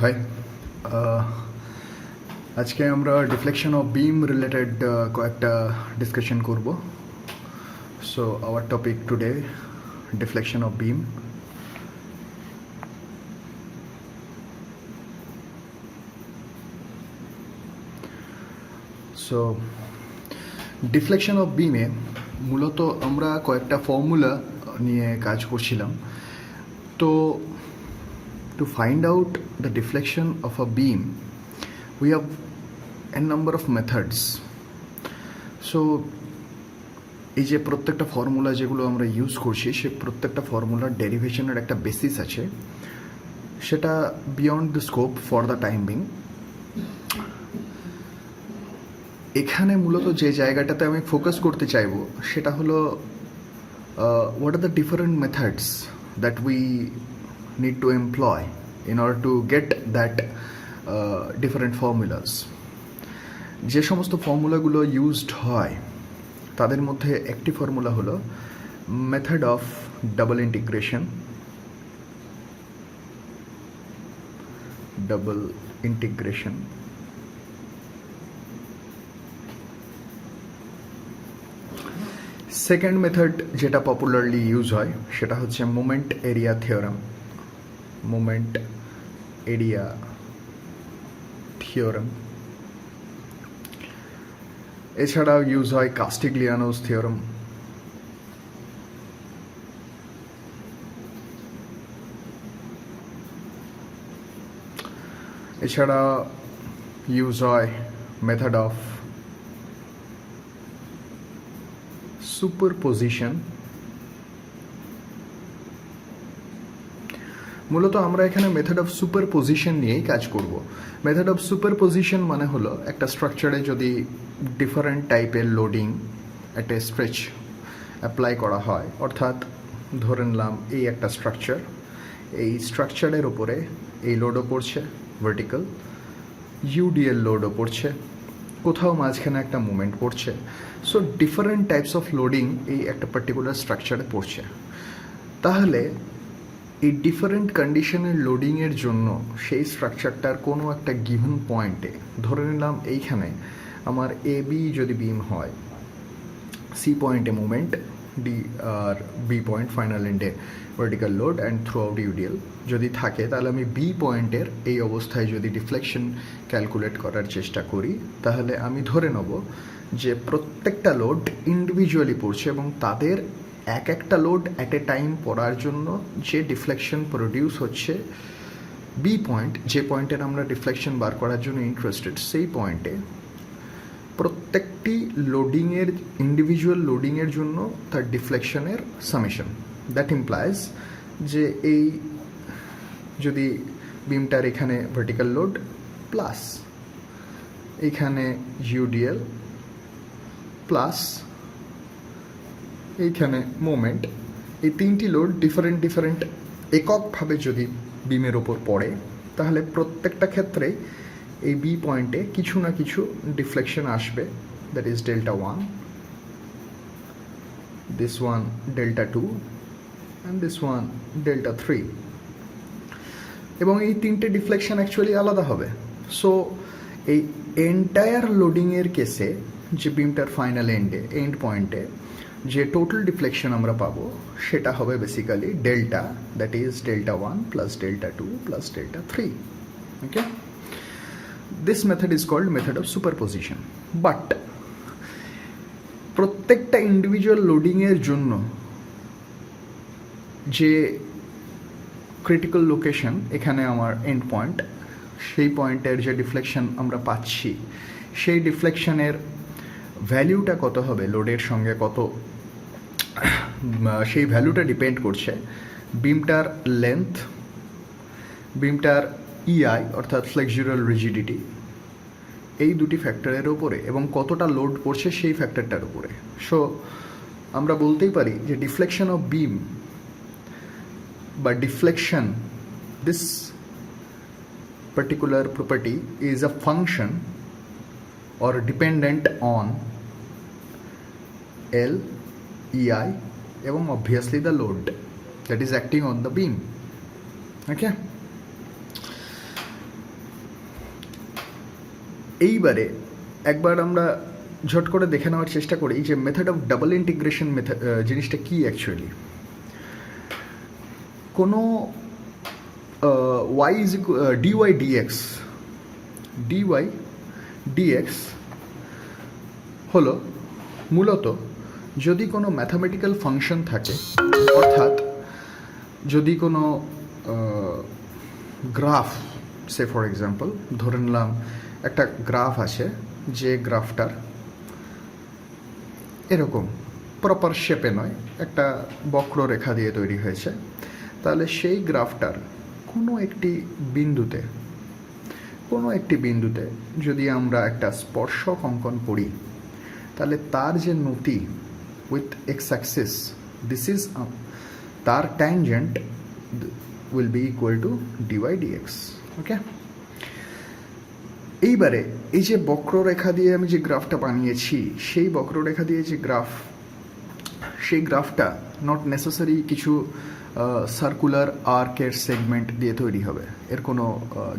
High আজকে আমরা deflection of beam related কয়েকটা ডিসকাশন করব। So our topic today deflection of beam. So deflection of বিমে মূলত আমরা কয়েকটা ফর্মুলা নিয়ে কাজ করছিলাম। তো to find out the deflection of a beam we have a number of methods. So এই যে প্রত্যেকটা ফর্মুলা যেগুলো আমরা ইউজ করছি সে প্রত্যেকটা ফর্মুলার ডেরিভেশনের একটা বেসিস আছে, সেটা beyond the scope for the time being. এখানে মূলত যে জায়গাটাতে আমি ফোকাস করতে চাইবো সেটা হলো what are the different methods that we need to employ in order to get that different formulas. যে সমস্ত ফর্মুলাগুলো ইউজড হয় তাদের মধ্যে একটি ফর্মুলা হলো method of double integration. Second method যেটা পপুলারলি ইউজ হয় সেটা হচ্ছে মোমেন্ট এরিয়া থিওরেম। এছাড়াও ইউজ হয় কাস্টিগ্লিয়ানোস থিওরেম। এছাড়া ইউজ হয় মেথড অফ সুপারপোজিশন। মূলত আমরা এখানে মেথড অফ সুপারপোজিশন নিয়েই কাজ করব। মেথড অফ সুপারপোজিশন মানে হলো একটা স্ট্রাকচারে যদি ডিফারেন্ট টাইপের লোডিং একটা স্ট্রেচ অ্যাপ্লাই করা হয়, অর্থাৎ ধরে নিলাম এই একটা স্ট্রাকচার, এই স্ট্রাকচারের উপরে এই লোডও পড়ছে ভার্টিক্যাল, ইউডিএল লোডও পড়ছে, কোথাও মাঝখানে একটা মুভমেন্ট পড়ছে। So different types of loading এই একটা পার্টিকুলার স্ট্রাকচারে পড়ছে। তাহলে এই ডিফারেন্ট কন্ডিশনের লোডিংয়ের জন্য সেই স্ট্রাকচারটার কোনো একটা গিভেন পয়েন্টে, ধরে নিলাম এইখানে আমার এ বি যদি বিম হয়, সি পয়েন্টে মুভমেন্ট, ডি আর বি পয়েন্ট ফাইনাল এন্ডে vertical load and throughout UDL যদি থাকে, তাহলে আমি বি পয়েন্টের এই অবস্থায় যদি ডিফ্লেকশন ক্যালকুলেট করার চেষ্টা করি তাহলে আমি ধরে নেব যে প্রত্যেকটা লোড ইন্ডিভিজুয়ালি পড়ছে এবং তাদের এক একটা লোড অ্যাট এ টাইম পড়ার জন্য যে ডিফ্লেকশন প্রডিউস হচ্ছে বি পয়েন্ট, যে পয়েন্টের আমরা ডিফ্লেকশন বার করার জন্য ইন্টারেস্টেড, সেই পয়েন্টে প্রত্যেকটি লোডিংয়ের ইন্ডিভিজুয়াল লোডিংয়ের জন্য তার ডিফ্লেকশনের সামেশন। দ্যাট ইমপ্লাইজ যে এই যদি বিমটার এখানে ভার্টিক্যাল লোড প্লাস এইখানে ইউডিএল প্লাস এইখানে মোমেন্ট, এই তিনটি লোড ডিফারেন্ট এককভাবে যদি বিমের ওপর পড়ে তাহলে প্রত্যেকটা ক্ষেত্রে এই বি পয়েন্টে কিছু না কিছু ডিফ্লেকশন আসবে। That is delta 1, this one delta 2 and this one delta 3, এবং এই তিনটে ডিফ্লেকশন অ্যাকচুয়ালি আলাদা হবে। সো এই এন্টায়ার লোডিংয়ের কেসে যে বিমটার ফাইনাল এন্ড পয়েন্টে যে টোটাল ডিফ্লেকশন আমরা পাবো সেটা হবে basically delta, that is delta 1 plus delta 2 plus delta 3। Okay, this method is called method of superposition. But প্রত্যেকটা ইন্ডিভিজুয়াল লোডিংয়ের জন্য যে ক্রিটিক্যাল লোকেশন এখানে আমার এন্ড পয়েন্ট, সেই পয়েন্টের যে ডিফ্লেকশন আমরা পাচ্ছি সেই ডিফ্লেকশনের ভ্যালুটা কত হবে লোডের সঙ্গে কত, সেই ভ্যালুটা ডিপেন্ড করছে বিমটার লেন্থ, বিমটার ইআই অর্থাৎ ফ্লেক্সুরাল রিজিডিটি, এই দুটি ফ্যাক্টরের উপরে, এবং কতটা লোড পড়ছে সেই ফ্যাক্টরটার উপরে। সো আমরা বলতেই পারি যে ডিফ্লেকশন অফ বিম বা deflection, this particular property is a function or dependent on L, EI এবং obviously the load that is acting on the beam. Okay, এইবারে একবার আমরা ঝট করে দেখে নেওয়ার চেষ্টা করি যে মেথড অফ ডাবল ইন্টিগ্রেশন জিনিসটা কি অ্যাকচুয়ালি। কোনো y ইজ dy dx হলো মূলত যদি কোনো ম্যাথামেটিক্যাল ফাংশন থাকে, অর্থাৎ যদি কোনো গ্রাফ, সে ফর এক্সাম্পল ধরে নিলাম একটা গ্রাফ আছে, যে গ্রাফটার এরকম প্রপার শেপে নয়, একটা বক্ররেখা দিয়ে তৈরি হয়েছে, তাহলে সেই গ্রাফটার কোনো একটি বিন্দুতে যদি আমরা একটা স্পর্শক অঙ্কন করি, তাহলে তার যে নতি with x axis, this is তার tangent will be equal to dy dx. Okay, এইবারে এই যে বক্ররেখা দিয়ে আমি যে গ্রাফটা বানিয়েছি, সেই বক্ররেখা দিয়ে যে গ্রাফ, সেই গ্রাফটা নট নেসেসারি কিছু সার্কুলার আর্কের সেগমেন্ট দিয়ে তৈরি হবে, এর কোনো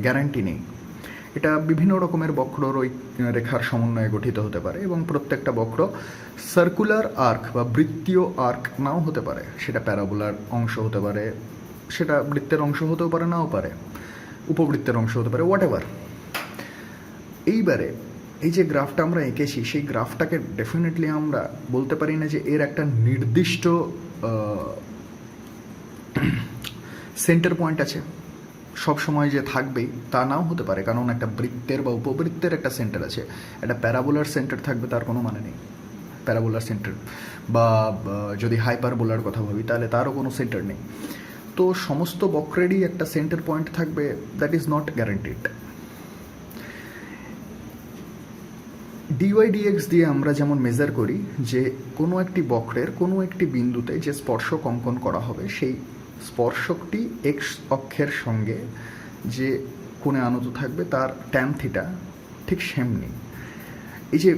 গ্যারান্টি নেই। এটা বিভিন্ন রকমের বক্র রেখার সমন্বয়ে গঠিত হতে পারে, এবং প্রত্যেকটা বক্র সার্কুলার আর্ক বা বৃত্তীয় আর্ক নাও হতে পারে, সেটা প্যারাবোলার অংশ হতে পারে, সেটা বৃত্তের অংশ হতেও পারে, নাও পারে, উপবৃত্তের অংশ হতে পারে, হোয়াট এভার। এইবারে এই যে গ্রাফটা আমরা এঁকেছি, সেই গ্রাফটাকে ডেফিনেটলি আমরা বলতে পারি না যে এর একটা নির্দিষ্ট সেন্টার পয়েন্ট আছে, সব সময় যে থাকবেই তা নাও হতে পারে, কারণ একটা বৃত্তের বা উপবৃত্তের একটা সেন্টার আছে, একটা প্যারাবোলার সেন্টার থাকবে তার কোনো মানে নেই। প্যারাবোলার সেন্টার বা যদি হাইপারবোলার কথা ভাবি, তাহলে তারও কোনো সেন্টার নেই। তো সমস্ত বক্রেরই একটা সেন্টার পয়েন্ট থাকবে, that is not guaranteed. Dy dx দিয়ে আমরা যেমন মেজার করি যে কোনো একটি বক্রের কোনো একটি বিন্দুতে যে স্পর্শক অঙ্কন করা হবে, সেই স্পর্শকটি এক্স অক্ষের সঙ্গে যে কোণে আনত থাকবে তার ট্যান থিটা, ঠিক সেমনি এই যে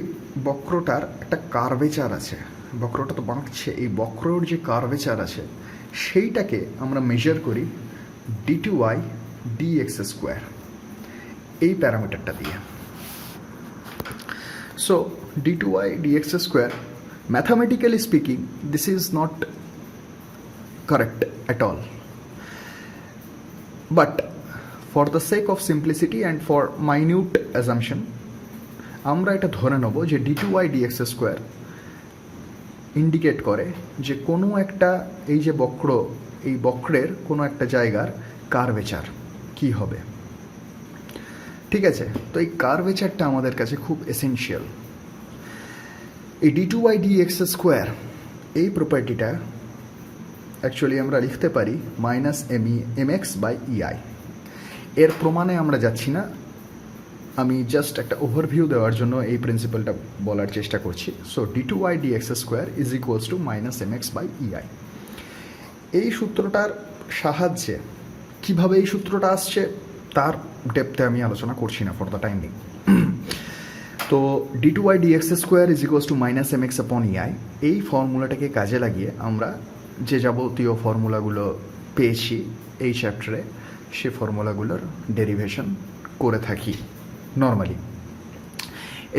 বক্রটার একটা কার্ভেচার আছে, বক্রটা তো বাঁকছে, এই বক্রর যে কার্ভেচার আছে সেইটাকে আমরা মেজার করি d2y dx স্কোয়ার, এই প্যারামিটারটা দিয়ে। So d2y dx square, mathematically speaking, this is not correct at all. But for the sake of simplicity and for minute assumption, আমরা এটা ধরে নেব যে d2y dx square ইন্ডিকেট করে যে কোনো একটা এই যে বক্র, এই বক্রের কোনো একটা জায়গার কার্ভেচার কি হবে। ঠিক আছে, তো এই কার্ভেচারটা আমাদের কাছে খুব এসেনশিয়াল। এই d2y dx স্কোয়ার, এই প্রপার্টিটা অ্যাকচুয়ালি আমরা লিখতে পারি -mx/ei। এর প্রমাণে আমরা যাচ্ছি না, আমি জাস্ট একটা ওভারভিউ দেওয়ার জন্য এই প্রিন্সিপালটা বলার চেষ্টা করছি। So d2y dx square is equals two -mx/ei। এই সূত্রটার সাহায্যে কিভাবে এই সূত্রটা আসছে তার ডেপথে আমি আলোচনা করছি না, ফর দ্য টাইম বিং। তো d2y dx square is equals two -mx/ei, এই ফর্মুলাটাকে কাজে লাগিয়ে আমরা যে যাবতীয় ফর্মুলাগুলো পেয়েছি এই চ্যাপ্টারে, সে ফর্মুলাগুলোর ডেরিভেশন করে থাকি নর্মালি।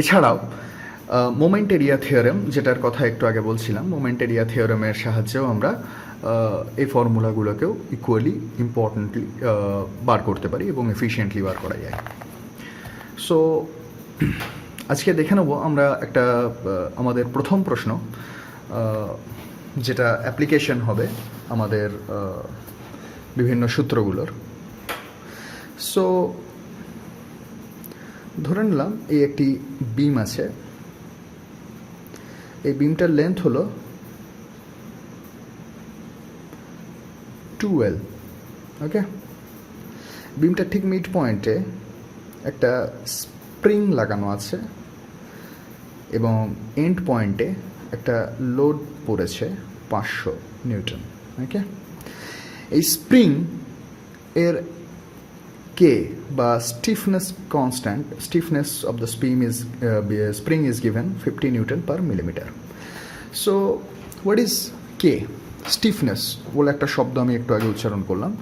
এছাড়াও মোমেন্ট এরিয়া থিওরেম, যেটার কথা একটু আগে বলছিলাম, মোমেন্ট এরিয়া থিওরেমের সাহায্যেও আমরা এই ফর্মুলাগুলোকেও ইকুয়ালি ইম্পর্টেন্টলি বার করতে পারি এবং এফিশিয়েন্টলি বার করা যায়। সো আজকে দেখে নেব আমরা একটা আমাদের প্রথম প্রশ্ন, যেটা অ্যাপ্লিকেশন হবে আমাদের বিভিন্ন সূত্রগুলোর। সো ধরে নিলাম এই একটি বিম আছে, এই বিমটার লেন্থ হলো 2L। ওকে, বিমটার ঠিক মিড পয়েন্টে একটা স্প্রিং লাগানো আছে এবং এন্ড পয়েন্টে একটা লোড পড়েছে 500 নিউটন। ওকে, এই স্প্রিং এর কে বা stiffness constant, stiffness of the spring is given 50 newton per millimetre. So what is k? Stiffness বলে একটা শব্দ আমি একটু আগে উচ্চারণ করলাম।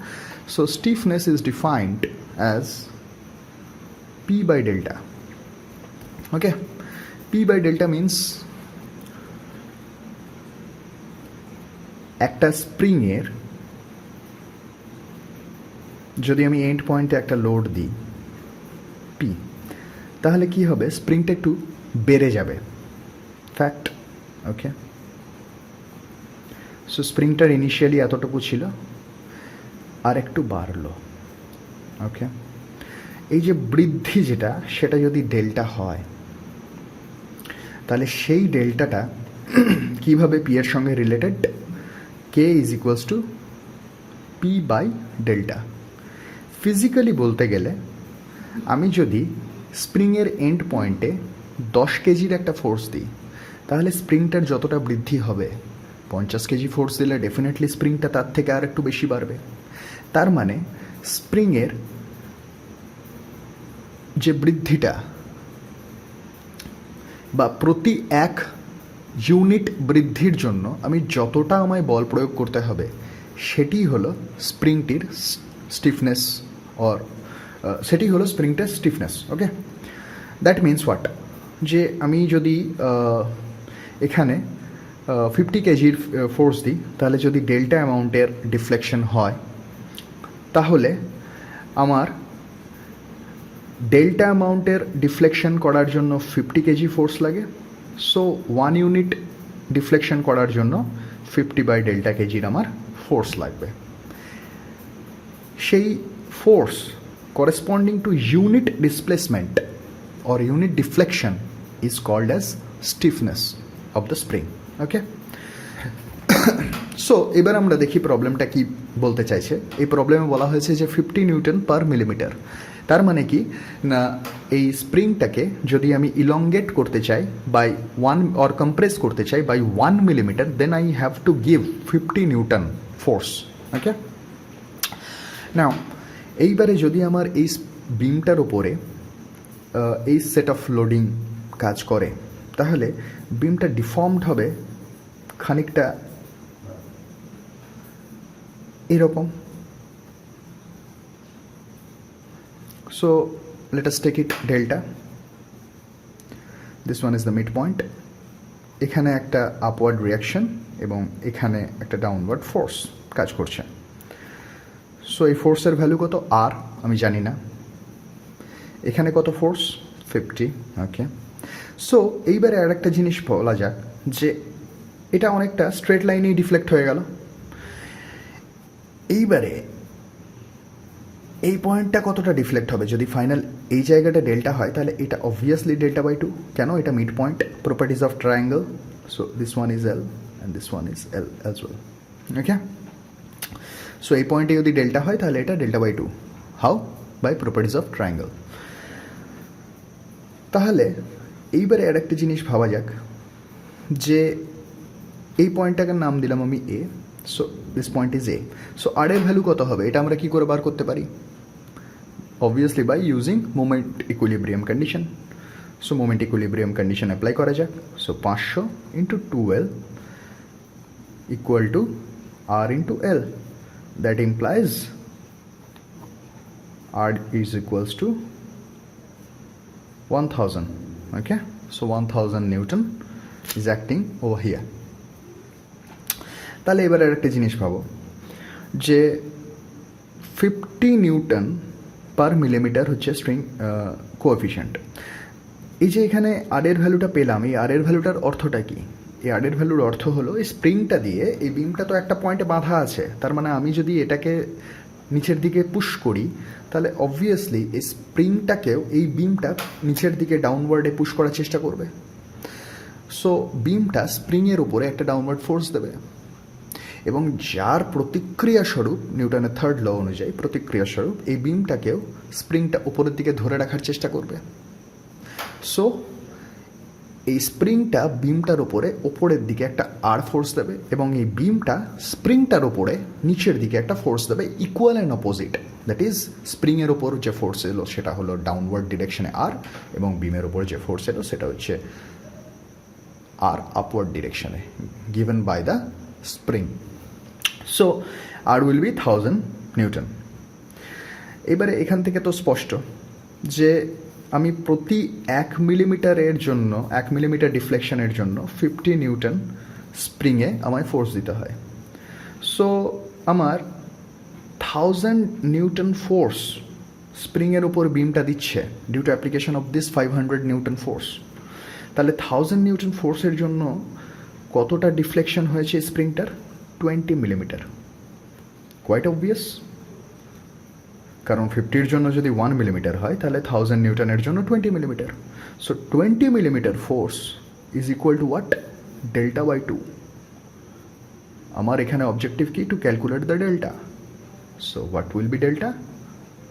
So stiffness is defined as P/delta, okay, P by delta means একটা স্প্রিংয়ের যদি আমি এন্ড পয়েন্টে একটা লোড দিই পি, তাহলে কি হবে, স্প্রিংটা একটু বেড়ে যাবে, ফ্যাক্ট। ওকে, সো স্প্রিংটার ইনিশিয়ালি এতটুকু ছিল, আর একটু বাড়লো। ওকে, এই যে বৃদ্ধি যেটা, সেটা যদি ডেল্টা হয়, তাহলে সেই ডেল্টাটা কিভাবে পি এর সঙ্গে related, k is equals to P by delta. Physically বলতে গেলে আমি যদি স্প্রিংয়ের এন্ড পয়েন্টে 10 কেজির একটা ফোর্স দিই, তাহলে স্প্রিংটার যতটা বৃদ্ধি হবে, 50 কেজি ফোর্স দিলে ডেফিনেটলি স্প্রিংটা তার থেকে আর একটু বেশি বাড়বে। তার মানে স্প্রিংয়ের যে বৃদ্ধিটা বা প্রতি এক ইউনিট বৃদ্ধির জন্য আমি যতটা আমায় বল প্রয়োগ করতে হবে, সেটি হলো স্প্রিংটির স্টিফনেস, অর সেটি হলো স্প্রিংটার stiffness. Okay, that means what, যে আমি যদি এখানে 50 কেজির ফোর্স দিই, তাহলে যদি ডেল্টা অ্যামাউন্টের ডিফ্লেকশন হয়, তাহলে আমার ডেল্টা অ্যামাউন্টের ডিফ্লেকশন করার জন্য 50 কেজি ফোর্স লাগে। সো 1 ইউনিট ডিফ্লেকশন করার জন্য 50 বাই ডেল্টা কেজির আমার ফোর্স লাগবে। সেই force corresponding to unit displacement or unit deflection is called as stiffness of the spring. Okay, so এবার আমরা দেখি প্রবলেমটা কি বলতে চাইছে। এই প্রবলেমে বলা হয়েছে যে 50 নিউটন পার মিলিমিটার। তার মানে কি না, এই স্প্রিংটাকে যদি আমি ইলংগেট করতে চাই বাই 1 অর কম্প্রেস করতে চাই by 1 millimetre, then I have to give 50 newton force. Okay, now এইবারে যদি আমার এই বিমটার উপরে এই সেট অফ লোডিং কাজ করে, তাহলে বিমটা ডিফর্মড হবে খানিকটা এরকম। So let us take it delta, this one is the midpoint. এখানে একটা আপওয়ার্ড রিয়াকশন এবং এখানে একটা ডাউনওয়ার্ড ফোর্স কাজ করছে। সো এই ফোর্সের ভ্যালু কত, আর আমি জানি না। এখানে কত ফোর্স, 50। ওকে, সো এইবারে আর একটা জিনিস বলা যাক, যে এটা অনেকটা স্ট্রেট লাইনেই ডিফ্লেক্ট হয়ে গেল। এইবারে এই পয়েন্টটা কতটা ডিফ্লেক্ট হবে, যদি ফাইনাল এই জায়গাটা ডেল্টা হয়, তাহলে এটা অবভিয়াসলি ডেল্টা বাই 2। কেন, এটা midpoint, properties of triangle. So this one is L and this one is L as well. Okay, so এই পয়েন্টে যদি ডেল্টা হয়, তাহলে এটা delta by 2। How, by properties of triangle. তাহলে এইবারে আর একটা জিনিস ভাবা যাক, যে এই পয়েন্টটাকে নাম দিলাম আমি A. So this point is A. So R এর ভ্যালু কত হবে, এটা আমরা কি করে বার করতে পারি, obviously by using moment equilibrium condition. So moment equilibrium condition apply করা যাক। So 500 into 2L equal to R into L. That implies R is equals to 1000. Okay, so 1000 Newton is acting over here. তাহলে এবার একটা জিনিস ভাবো, যে 50 newton per millimetre হচ্ছে string coefficient. এই যে এখানে আর এর ভ্যালুটা পেলাম, এই আর এর ভ্যালুটার অর্থটা কি? এই আর এর ভ্যালুর অর্থ হলো, এই স্প্রিংটা দিয়ে এই বিমটা তো একটা পয়েন্টে বাঁধা আছে, তার মানে আমি যদি এটাকে নিচের দিকে পুশ করি, তাহলে অবভিয়াসলি এই স্প্রিংটাকেও এই বিমটা নিচের দিকে ডাউনওয়ার্ডে পুশ করার চেষ্টা করবে। সো বিমটা স্প্রিংয়ের উপরে একটা ডাউনওয়ার্ড ফোর্স দেবে, এবং যার প্রতিক্রিয়া স্বরূপ, নিউটনের থার্ড ল অনুযায়ী প্রতিক্রিয়া স্বরূপ এই বিমটাকেও স্প্রিংটা উপরের দিকে ধরে রাখার চেষ্টা করবে। সো এই স্প্রিংটা বিমটার উপরে ওপরের দিকে একটা আর ফোর্স দেবে, এবং এই বিমটা স্প্রিংটার উপরে নিচের দিকে একটা ফোর্স দেবে, equal and opposite. That is, স্প্রিংয়ের ওপর যে ফোর্স এলো সেটা হলো ডাউনওয়ার্ড ডিরেকশনে আর, এবং বিমের ওপর যে ফোর্স এলো সেটা হচ্ছে আর আপওয়ার্ড ডিরেকশনে, given by the spring. So R will be 1000 newton. এবারে এখান থেকে তো স্পষ্ট যে আমি প্রতি 1 মিলিমিটারের জন্য 1 মিলিমিটার ডিফ্লেকশনের জন্য 50 নিউটন স্প্রিংয়ে আমায় ফোর্স দিতে হয়। সো আমার 1000 নিউটন ফোর্স স্প্রিংয়ের উপর বিমটা দিচ্ছে due to application of this 500 newton force. তাহলে 1000 নিউটন ফোর্সের জন্য কতটা ডিফ্লেকশন হয়েছে স্প্রিংটার? 20 মিলিমিটার। কোয়াইট অবভিয়াস, কারণ 50-র জন্য যদি 1 মিলিমিটার হয় তাহলে 1000 নিউটনের জন্য 20 millimetre. So 20 millimetre force is equal to what? Delta by 2। আমার এখানে অবজেক্টিভ কি? To calculate the delta. So what will be delta?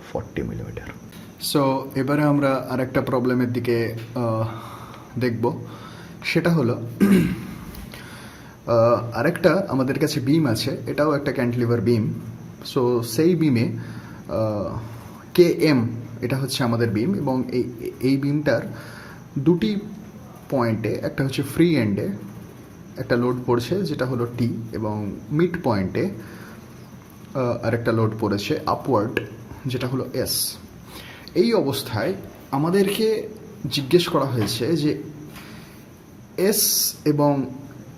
40 millimetre. So এবারে আমরা আরেকটা প্রবলেমের দিকে দেখব। সেটা হলো আরেকটা আমাদের কাছে বিম আছে, এটাও একটা ক্যান্টিলিভার বিম। সো সেই বিমে KM এটা হচ্ছে আমাদের বিম, এবং এই বিমটার দুটি পয়েন্টে, একটা হচ্ছে ফ্রি এন্ডে একটা লোড পড়ছে যেটা হলো T, এবং মিড পয়েন্টে আরেকটা লোড পড়েছে আপওয়ার্ড যেটা হলো S। এই অবস্থায় আমাদেরকে জিজ্ঞেস করা হয়েছে যে S এবং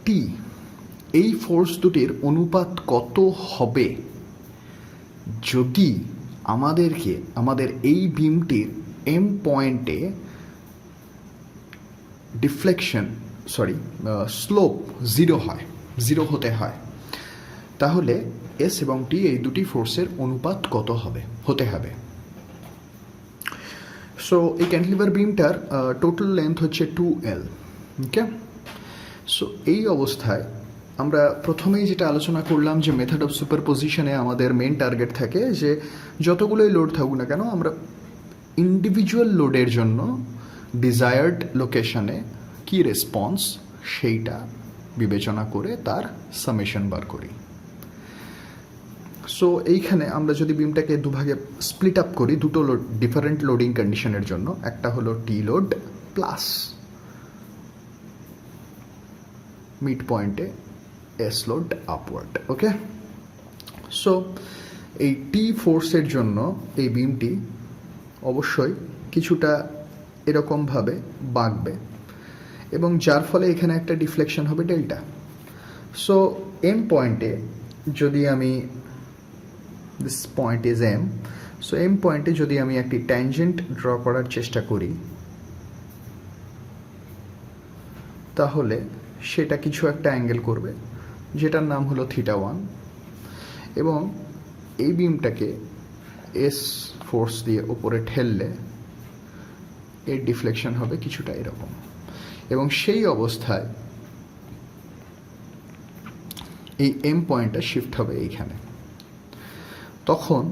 T এই ফোর্স দুটির অনুপাত কত হবে যদি আমাদের এই বিমটির M পয়েন্টে স্লোপ 0 হতে হয়। তাহলে S এবং T এই দুটি ফোর্সের অনুপাত কত হতে হবে। সো এই ক্যান্টিলিভার বিমটার টোটাল লেন্থ হচ্ছে 2L। ওকে, সো এই অবস্থায় আমরা প্রথমেই যেটা আলোচনা করলাম যে মেথড অফ সুপারপজিশনে আমাদের মেন টার্গেট থাকে যে যতগুলোই লোড থাকুক না কেন আমরা ইন্ডিভিজুয়াল লোডের জন্য ডিজায়ার্ড লোকেশনে কি রেসপন্স সেইটা বিবেচনা করে তার সামেশন বার করি। সো এইখানে আমরা যদি বিমটাকে দুভাগে স্প্লিট আপ করি দুটো ডিফারেন্ট লোডিং কন্ডিশনের জন্য, একটা হলো টি লোড প্লাস মিড পয়েন্টে এস লোড আপওয়ার্ড। ওকে, সো এই টি ফোর্সের জন্য এই বিমটি অবশ্যই কিছুটা এরকমভাবে বাঁকবে, এবং যার ফলে এখানে একটা ডিফ্লেকশন হবে ডেল্টা। সো এম পয়েন্টে যদি আমি this point is M, so M পয়েন্টে যদি আমি একটি ট্যানজেন্ট ড্র করার চেষ্টা করি তাহলে সেটা কিছু একটা অ্যাঙ্গেল করবে যেটার নাম হলো θ1, এবং এই বিমটাকে এস ফোর্স দিয়ে ওপরে ঠেললে এর ডিফ্লেকশন হবে কিছুটা এরকম, এবং সেই অবস্থায় এই এম পয়েন্টটা শিফট হবে এইখানে। তখন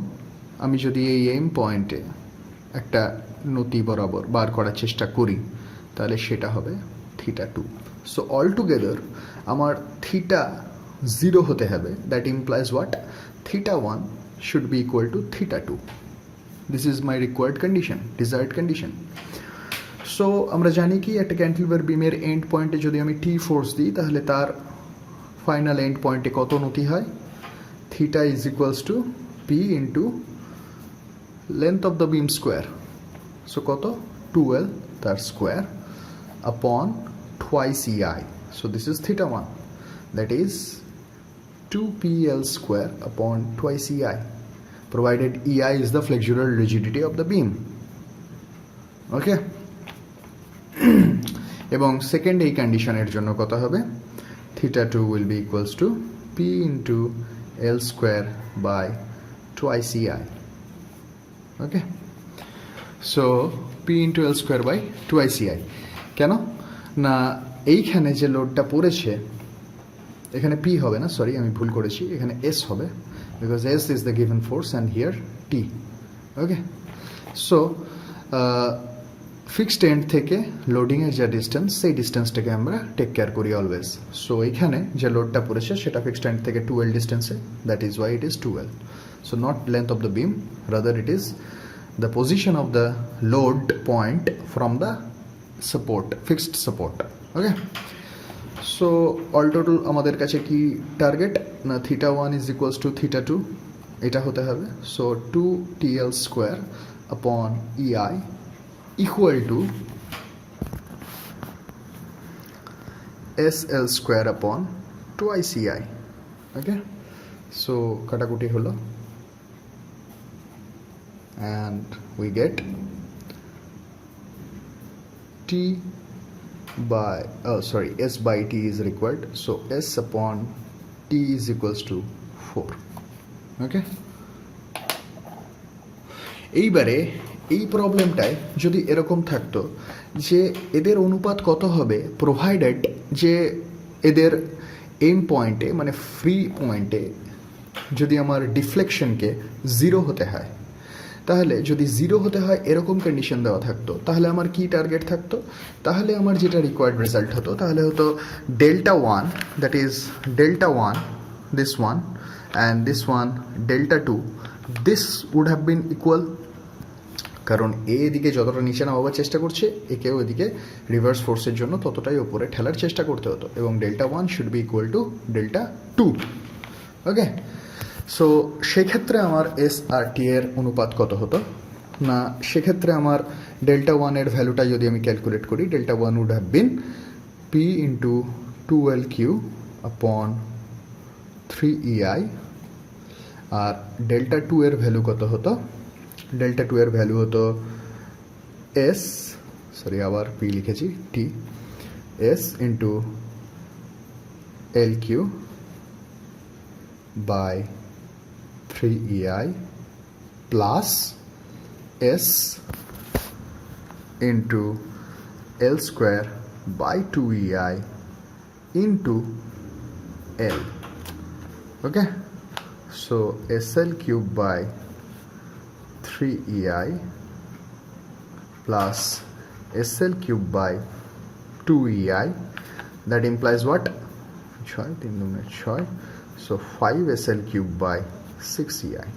আমি যদি এই এম পয়েন্টে একটা নতি বরাবর বার করার চেষ্টা করি তাহলে সেটা হবে θ2। সো অল টুগেদার আমার θ0 হতে হবে। That implies what? θ1 should be equal to θ2। This is my required condition, desired condition. So আমরা জানি কি একটা ক্যান্টিলিভার বিমের এন্ড পয়েন্টে যদি আমি টি ফোর্স দিই তাহলে তার ফাইনাল এন্ড পয়েন্টে কত নতি হয়? θ is equals to P into length of the beam square. So কত? 2L তার square upon twice EI. So this is θ1, that is 2PL square upon twice EI, provided EI is the flexural rigidity of the beam. Okay. এবং second এই কন্ডিশনের জন্য কত হবে? θ2 will be equals to P into L square by twice EI. Okay. So P into L square by twice EI. কেন না এইখানে যে লোডটা পড়েছে এখানে পি হবে না, সরি আমি ভুল করেছি, এখানে এস হবে, because S is the given force and here T. Okay, so fixed end থেকে লোডিংয়ের যা ডিস্টেন্স সেই ডিস্টেন্সটাকে আমরা টেক কেয়ার করি অলওয়েজ। সো এইখানে যে লোডটা পড়েছে সেটা ফিক্সড এন্ড থেকে 2L ডিস্টেন্সে, that is why it is 2L। So not length of the beam, rather it is the position of the load point from the support, fixed support. Okay, so all total আমাদের কাছে কি target না θ1 is equals to θ2 এটা হতে হবে। So 2TL square upon EI equal to SL square upon twice EI. Okay, so কাটাকুটি হলো and we get T by S by T is required, so S upon T is equals to 4. Okay, এইবারে এই প্রবলেমটায় যদি এরকম থাকতো যে এদের অনুপাত কত হবে, প্রোভাইডেড যে এদের এম পয়েন্টে মানে ফ্রি পয়েন্টে যদি আমার ডিফ্লেকশনকে 0 হতে হয়, তাহলে যদি 0 হতে হয় এরকম কন্ডিশন দেওয়া থাকতো, তাহলে আমার কি টার্গেট থাকতো, তাহলে আমার যেটা রিকোয়ার্ড রেজাল্ট হতো তাহলে হতো delta 1, that is delta 1 this one and this one delta 2, this would have been equal, কারণ এদিকে যতটা নিচে নামাবার চেষ্টা করছে একেও এদিকে রিভার্স ফোর্সের জন্য ততটাই ওপরে ঠেলার চেষ্টা করতে হতো, এবং delta 1 should be equal to delta 2. Okay, so সেক্ষেত্রে আমার এস আর টি এর অনুপাত কত হতো না, সেক্ষেত্রে আমার ডেল্টা 1 এর ভ্যালুটা যদি আমি ক্যালকুলেট করি, delta 1 would have been P into 2L3 upon 3EI, R delta 2 এর ভ্যালু কত হতো, ডেল্টা 2 এর ভ্যালু হতো এস, সরি আবার পি লিখেছি, T, S into LQ by 3EI plus S into L square by 2EI into L. Okay, so SL cube by 3EI plus SL cube by 2EI, that implies what? 6, so 5 SL cube by 6EI.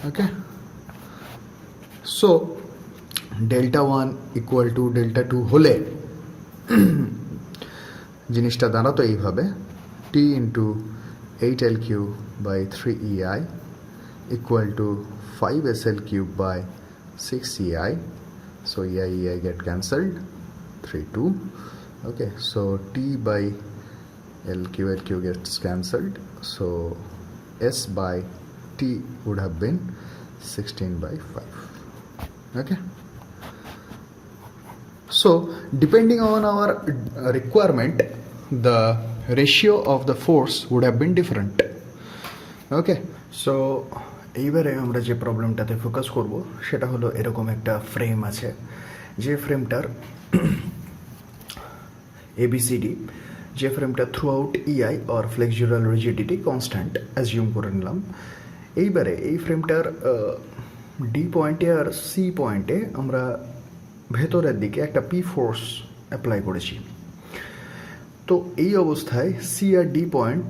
Okay, so delta 1 equal to delta 2 হলে জিনিসটা দাঁড়াতো এইভাবে, T into 8L cube by 3EI equal to 5 SL cube by 6EI, so EI get cancelled, 3 2. Okay, so T by LQ gets cancelled, so S by T would have been 16 by 5. Okay, so depending on our requirement the ratio of the force would have been different. Okay, so এইবারে আমরা যে প্রবলেমটাতে focus করব সেটা হলো এরকম একটা frame আছে, যে ফ্রেমটার ABCD, যে ফ্রেমটা throughout EI or flexural rigidity constant assume করে নিলাম। এইবারে এই ফ্রেমটার ডি পয়েন্টে আর সি পয়েন্টে আমরা ভেতরের দিকে একটা পি ফোর্স অ্যাপ্লাই করেছি। তো এই অবস্থায় সি আর ডি পয়েন্ট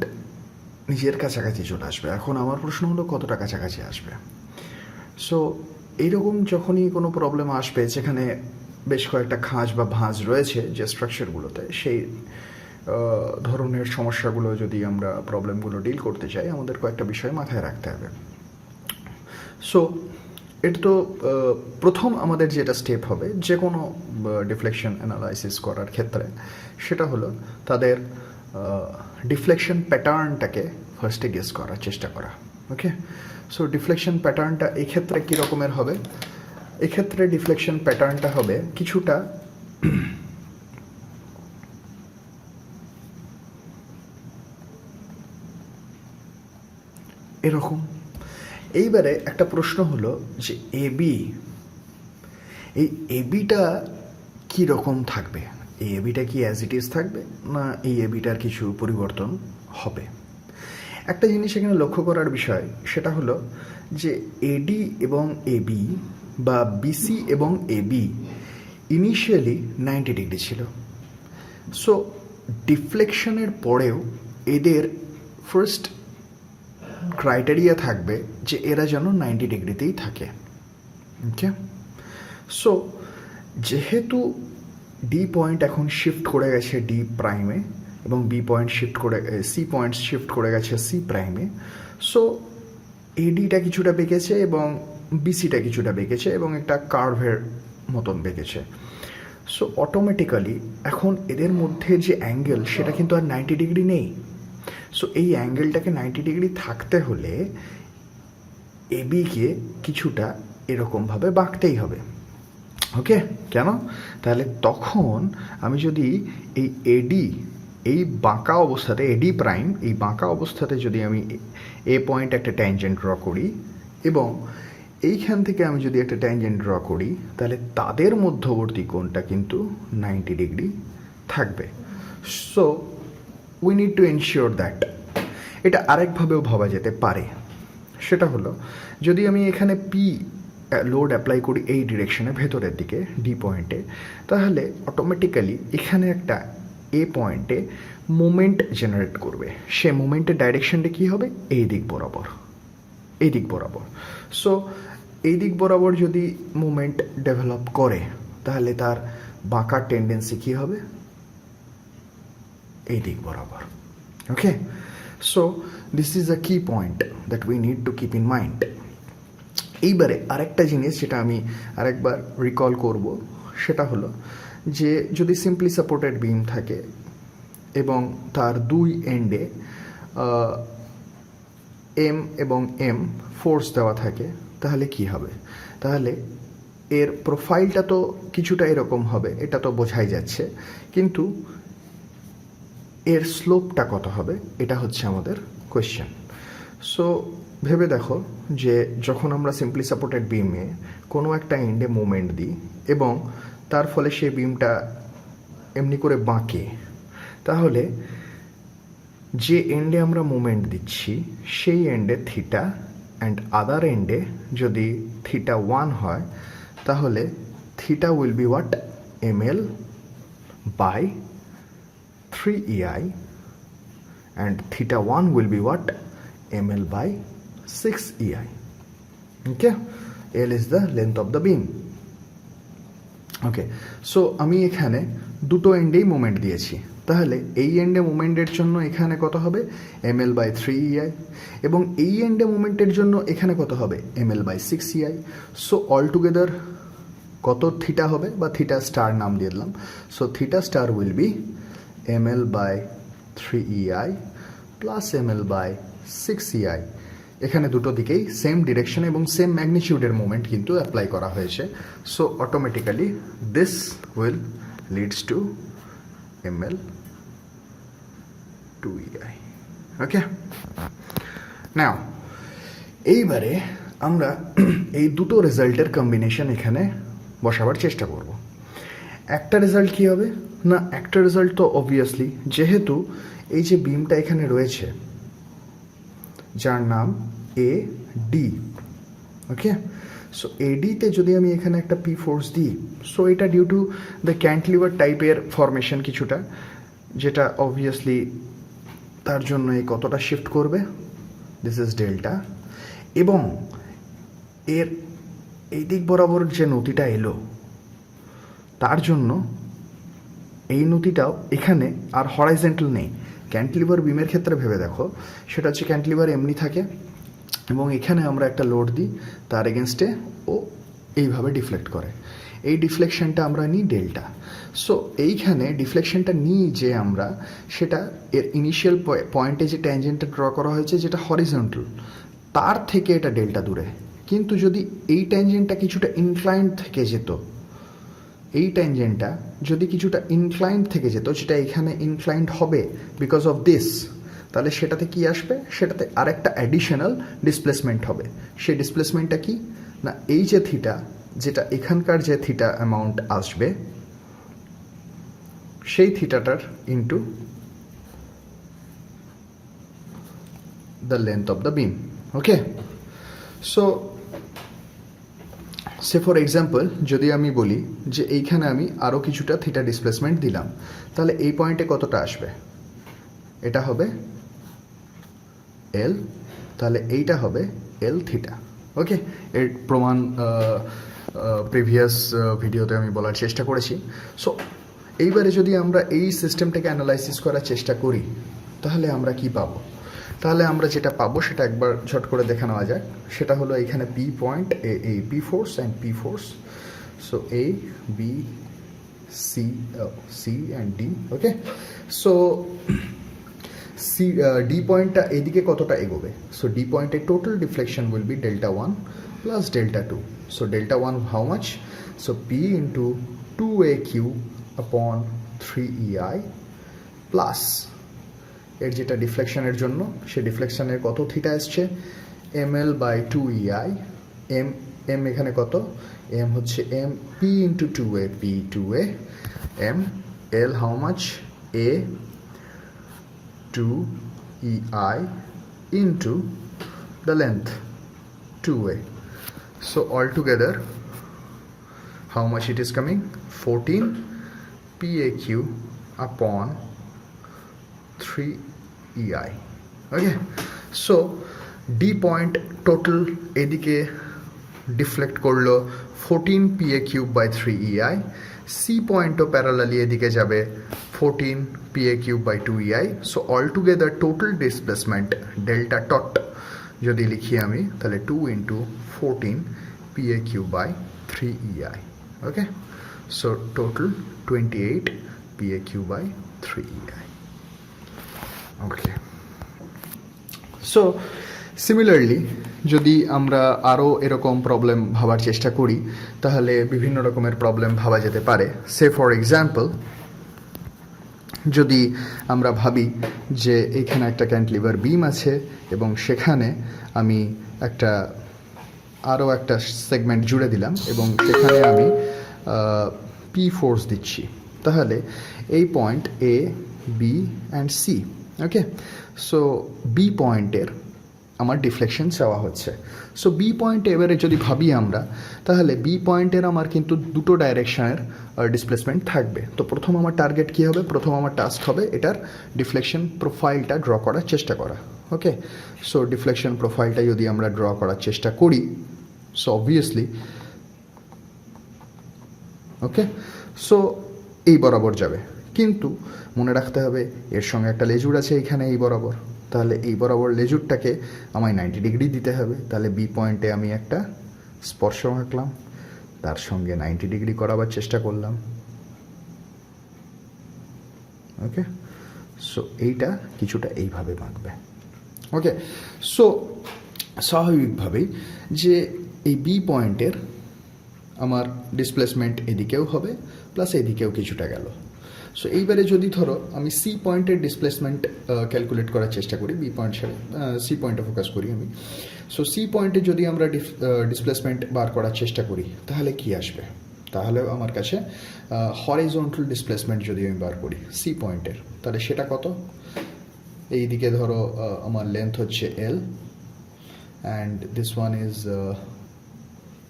নিজের কাছাকাছি চলে আসবে। এখন আমার প্রশ্ন হলো কতটা কাছাকাছি আসবে। সো এইরকম যখনই কোনো প্রবলেম আসবে যেখানে বেশ কয়েকটা খাঁজ বা ভাঁজ রয়েছে যে স্ট্রাকচারগুলোতে, সেই ধরনের সমস্যাগুলো যদি আমরা প্রবলেমগুলো ডিল করতে চাই আমাদের কয়েকটা বিষয় মাথায় রাখতে হবে। সো এটা তো প্রথম আমাদের যেটা স্টেপ হবে যে কোনো ডিফ্লেকশন অ্যানালাইসিস করার ক্ষেত্রে, সেটা হলো তাদের ডিফ্লেকশন প্যাটার্নটাকে ফার্স্টে গেস করার চেষ্টা করা। ওকে, সো ডিফ্লেকশন প্যাটার্নটা এক্ষেত্রে কী রকমের হবে, এক্ষেত্রে ডিফ্লেকশন প্যাটার্নটা হবে কিছুটা এরকম। এইবারে একটা প্রশ্ন হলো যে এবি, এই এবিটা কী রকম থাকবে, এই এবিটা কি অ্যাজ ইট ইজ থাকবে না এই এবিটার কিছু পরিবর্তন হবে। একটা জিনিস এখানে লক্ষ্য করার বিষয় সেটা হলো যে এডি এবং এবি বা বিসি এবং এবি ইনিশিয়ালি 90 ডিগ্রি ছিল। সো ডিফ্লেকশনের পরেও এদের ফার্স্ট ক্রাইটেরিয়া থাকবে যে এরা যেন 90 ডিগ্রিতেই থাকে। ওকে, সো যেহেতু ডি পয়েন্ট এখন শিফট করে গেছে ডি প্রাইমে এবং বি পয়েন্ট শিফট করে সি পয়েন্ট শিফট করে গেছে সি প্রাইমে, সো এডিটা কিছুটা বেঁকেছে এবং বিসিটা কিছুটা বেঁকেছে এবং একটা কার্ভের মতন বেঁকেছে। সো অটোমেটিক্যালি এখন এদের মধ্যে যে অ্যাঙ্গেল সেটা কিন্তু আর 90 ডিগ্রি নেই। সো এই অ্যাঙ্গেলটাকে 90 ডিগ্রি থাকতে হলে এবিকে কিছুটা এরকমভাবে বাঁকতেই হবে। ওকে, কেন? তাহলে তখন আমি যদি এই এডি, এই বাঁকা অবস্থাতে, এডি প্রাইম এই বাঁকা অবস্থাতে যদি আমি এ পয়েন্ট একটা ট্যানজেন্ট ড্র করি এবং এইখান থেকে আমি যদি একটা ট্যানজেন্ট ড্র করি, তাহলে তাদের মধ্যবর্তী কোণটা কিন্তু 90 ডিগ্রি থাকবে। So we need to ensure that. এটা আরেকভাবেও ভাবা যেতে পারে, সেটা হলো যদি আমি এখানে পি লোড অ্যাপ্লাই করি এই ডিরেকশনে ভেতরের দিকে ডি পয়েন্টে, তাহলে অটোমেটিক্যালি এখানে একটা এ পয়েন্টে মোমেন্ট জেনারেট করবে। সে মোমেন্টের ডাইরেকশনটা কী হবে? এই দিক বরাবর, এই দিক বরাবর। সো এই দিক বরাবর যদি মুভমেন্ট ডেভেলপ করে তাহলে তার বাঁকার টেন্ডেন্সি কী হবে? এই দিক বরাবর। ওকে, সো দিস ইজ আ কি point that we need to keep in mind. এইবারে আরেকটা জিনিস যেটা আমি আরেকবার রিকল করব, সেটা হলো যে যদি সিম্পলি সাপোর্টেড বিম থাকে এবং তার দুই এন্ডে এম এবং এম ফোর্স দেওয়া থাকে, তাহলে কি হবে? তাহলে এর প্রোফাইলটা তো কিছুটা এরকম হবে, এটা তো বোঝাই যাচ্ছে, কিন্তু এর স্লোপটা কত হবে এটা হচ্ছে আমাদের কোয়েশ্চেন। সো ভেবে দেখো যে যখন আমরা সিম্পলি সাপোর্টেড বিমে কোনো একটা এন্ডে মুভমেন্ট দিই এবং তার ফলে সেই বিমটা এমনি করে বাঁকে, তাহলে যে এন্ডে আমরা মুভমেন্ট দিচ্ছি সেই এন্ডে থিটা অ্যান্ড আদার এন্ডে যদি থিটা 1 হয়, তাহলে theta will be what? ml by 3ei and theta 1 will be what? ml by 6ei. Okay, L is the length of the beam. Okay, so আমি এখানে দুটো এন্ডেই মোমেন্ট দিয়েছি, তাহলে এই এন্ডে মোমেন্টের জন্য এখানে কত হবে? ml বাই 3ei, এবং এই এন্ডে মোমেন্টের জন্য এখানে কত হবে? ml by 6ei. So all together কত থিটা হবে, বা থিটা স্টার নাম দিয়ে দিলাম। So theta star will be ml by 3ei plus ml by 6ei। এখানে দুটো দিকেই সেম ডিরেকশন এবং সেম ম্যাগনিটিউডের মোমেন্ট কিন্তু অ্যাপ্লাই করা হয়েছে। So automatically this will leads to ml 2ei. Okay, now এইবারে আমরা এই দুটো রেজাল্টের কম্বিনেশন এখানে বসাবার চেষ্টা করব। একটা রেজাল্ট কী হবে না, একটা রেজাল্ট তো অবভিয়াসলি যেহেতু এই যে বিমটা এখানে রয়েছে যার নাম এ ডি, ওকে, সো এডিতে যদি আমি এখানে একটা পি ফোর্স দিই, সো এটা ডিউ টু দ্য ক্যান্টিলিভার টাইপের ফরমেশন কিছুটা, যেটা অবভিয়াসলি তার জন্য এই কতটা শিফট করবে, দিস ইজ ডেল্টা, এবং এর এই দিক বরাবর যে নতিটা এলো তার জন্য এই নতিটাও এখানে আর হরাইজেন্টাল নেই। ক্যান্টিলিভার বিমের ক্ষেত্রে ভেবে দেখো, সেটা হচ্ছে ক্যান্টিলিভার এমনি থাকে এবং এখানে আমরা একটা লোড দিই, তার এগেনস্টে ও এইভাবে ডিফ্লেক্ট করে, এই ডিফ্লেকশনটা আমরা নিই ডেল্টা। সো এইখানে ডিফ্লেকশনটা নিই যে আমরা, সেটা এর ইনিশিয়াল পয়েন্টে যে ট্যানজেন্টটা ড্র করা হয়েছে যেটা হরিজন্টাল, তার থেকে এটা ডেল্টা দূরে। কিন্তু যদি এই ট্যানজেন্টটা কিছুটা ইনক্লাইন্ড থেকে যেত, এই ট্যানজেন্টটা যদি কিছুটা ইনক্লাইন্ড থেকে যেত, যেটা এখানে ইনক্লাইন্ড হবে বিকজ অফ দিস, তাহলে সেটাতে কি আসবে? সেটাতে আরেকটা অ্যাডিশনাল ডিসপ্লেসমেন্ট হবে। সেই ডিসপ্লেসমেন্টটা কি না, এই যে থিটা, যেটা এখানকার যে থিটা অ্যামাউন্ট আসবে, সেই থিটাটার into the length of the beam. Okay, so say for example যদি আমি বলি যে এইখানে আমি আরও কিছুটা থিটা ডিসপ্লেসমেন্ট দিলাম, তাহলে এই পয়েন্টে কতটা আসবে? এটা হবে এল, তাহলে এইটা হবে এল থিটা। ওকে, এর প্রমাণ প্রিভিয়াস ভিডিওতে আমি বলার চেষ্টা করেছি। সো এইবারে যদি আমরা এই সিস্টেমটাকে অ্যানালাইসিস করার চেষ্টা করি, তাহলে আমরা কি পাবো? তাহলে আমরা যেটা পাবো সেটা একবার ঝট করে দেখে নেওয়া যাক। সেটা হলো এখানে P point, a P force and P force, so A B C and D. Okay, so D পয়েন্টটা এদিকে কতটা এগোবে? সো ডি পয়েন্টের total deflection will be delta 1 plus delta 2। So delta 1 how much? So P into 2aq upon 3ei plus এর যেটা ডিফ্লেকশনের জন্য সে ডিফ্লেকশনের কত theta আসছে? ml by 2ei। এম এখানে কত? এম হচ্ছে M P into 2a, P 2a, M L how much? A 2ei into the length 2a. So altogether how much it is coming? 14 paq upon 3ei. Okay, so D point total এদিকে deflect করলো 14 pa cube by 3ei, C পয়েন্টও parallelly এদিকে যাবে 14 pa cube by 2ei. So all together total displacement delta dot যদি লিখি আমি, তাহলে 2 into 14 pa cube by 3ei. Okay, so total 28 pa cube by 3ei. Okay, so similarly যদি আমরা আরও এরকম প্রবলেম ভাবার চেষ্টা করি তাহলে বিভিন্ন রকমের প্রবলেম ভাবা যেতে পারে। সে ফর এক্সাম্পল, যদি আমরা ভাবি যে এখানে একটা ক্যান্টিলিভার বিম আছে এবং সেখানে আমি আরও একটা সেগমেন্ট জুড়ে দিলাম এবং সেখানে আমি পি ফোর্স দিচ্ছি, তাহলে এই point A B and C. Okay, so B পয়েন্টের আমার ডিফ্লেকশন চাওয়া হচ্ছে। সো বি পয়েন্টে এবারে যদি ভাবি আমরা, তাহলে বি পয়েন্টের আমার কিন্তু দুটো ডাইরেকশনের ডিসপ্লেসমেন্ট থাকবে। তো প্রথম আমার টার্গেট কী হবে? প্রথম আমার টাস্ক হবে এটার ডিফ্লেকশন প্রোফাইলটা ড্র করার চেষ্টা করা। ওকে, সো ডিফ্লেকশন প্রোফাইলটা যদি আমরা ড্র করার চেষ্টা করি, সো অবভিয়াসলি ওকে, সো এই বরাবর যাবে, কিন্তু মনে রাখতে হবে এর সঙ্গে একটা লেজুর আছে এইখানে এই বরাবর, তাহলে এই বরাবর লেজুরটাকে আমায় 90 ডিগ্রি দিতে হবে। তাহলে বি পয়েন্টে আমি একটা স্পর্শ আঁকলাম, তার সঙ্গে 90 ডিগ্রি করাবার চেষ্টা করলাম। ওকে, সো এইটা কিছুটা এইভাবে বাঁকবে। ওকে, সো স্বাভাবিকভাবেই যে এই বি পয়েন্টের আমার ডিসপ্লেসমেন্ট এদিকেও হবে প্লাস এদিকেও কিছুটা গেল। সো এইবারে যদি ধরো আমি সি পয়েন্টের ডিসপ্লেসমেন্ট ক্যালকুলেট করার চেষ্টা করি, বি পয়েন্ট ছেড়ে সি পয়েন্টে ফোকাস করি আমি। সো সি পয়েন্টে যদি আমরা ডিসপ্লেসমেন্ট বার করার চেষ্টা করি তাহলে কি আসবে? তাহলে আমার কাছে হরিজন্টাল ডিসপ্লেসমেন্ট যদি আমি বার করি সি পয়েন্টের, তাহলে সেটা কত? এইদিকে ধরো আমার লেন্থ হচ্ছে এল and this one is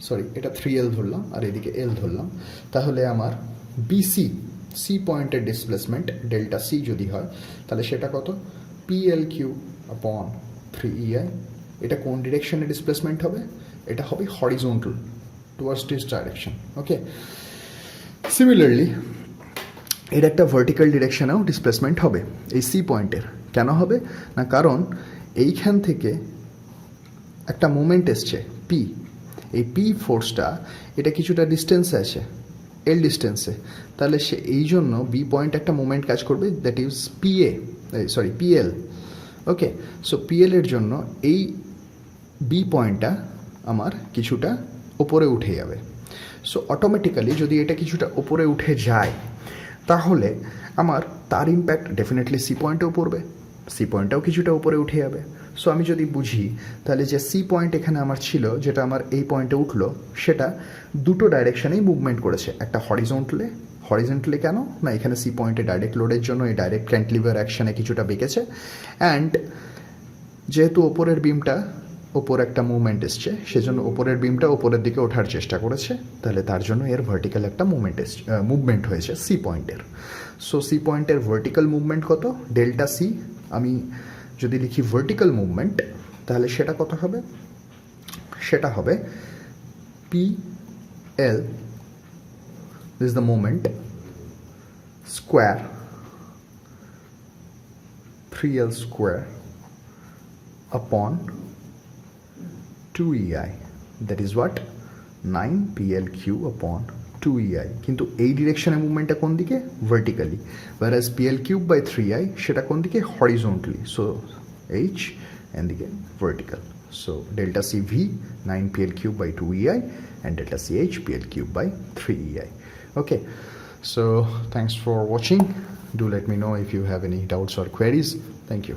sorry, এটা 3l ধরলাম আর এদিকে এল ধরলাম, তাহলে আমার বিসি সি পয়েন্টের ডিসপ্লেসমেন্ট ডেল্টা সি যদি হয় তাহলে সেটা কত? পিএল কিউ আপন 3ei। এটা কোন ডিরেকশনে ডিসপ্লেসমেন্ট হবে? এটা হবে horizontal towards this direction. Okay, similarly এর একটা ভার্টিক্যাল ডিরেকশনেও ডিসপ্লেসমেন্ট হবে এই সি পয়েন্টের। কেন হবে না? কারণ এইখান থেকে একটা মোমেন্ট এসছে পি, এই পি ফোর্সটা এটা কিছুটা ডিস্টেন্সে আছে, এল ডিস্টেন্সে, তাহলে সে এই জন্য বি পয়েন্ট একটা মোমেন্ট কাজ করবে, that is PL. Okay, so PL এর জন্য এই বি পয়েন্টটা আমার কিছুটা ওপরে উঠে যাবে। সো অটোমেটিক্যালি যদি এটা কিছুটা ওপরে উঠে যায় তাহলে আমার তার ইম্প্যাক্ট ডেফিনেটলি সি পয়েন্টেও পড়বে, সি পয়েন্টটাও কিছুটা উপরে উঠে যাবে। সো আমি যদি বুঝি তাহলে যে সি পয়েন্ট এখানে আমার ছিল, যেটা আমার এই পয়েন্টে উঠলো, সেটা দুটো ডাইরেকশনেই মুভমেন্ট করেছে। একটা হরিজন্টালি কেন না? এখানে সি পয়েন্টে ডাইরেক্ট লোডের জন্য এই ডাইরেক্ট ক্যান্টিলিভার অ্যাকশনে কিছুটা বেঁকেছে, অ্যান্ড যেহেতু ওপরের বিমটা ওপর একটা মুভমেন্ট এসছে সেজন্য ওপরের বিমটা ওপরের দিকে ওঠার চেষ্টা করেছে, তাহলে তার জন্য এর ভার্টিক্যাল একটা মুভমেন্ট হয়েছে সি পয়েন্টের। সো সি পয়েন্টের ভার্টিক্যাল মুভমেন্ট কত? Delta C. আমি যদি লিখি ভার্টিক্যাল মুভমেন্ট তাহলে সেটা কত হবে? সেটা হবে P L, this is the movement, square 3l square upon 2EI, that is what 9PLQ upon 2EI, কিন্তু এই ডিরেকশনে মুভমেন্টটা কোন দিকে, ভার্টিক্যালি, whereas PL3/3I সেটা কোন দিকে, হরিজন্টালি, সো H and দিকে vertical, so delta CV 9PL3/2EI and delta CH PL3/3EI. Okay, so thanks for watching. Do let me know if you have any doubts or queries. Thank you.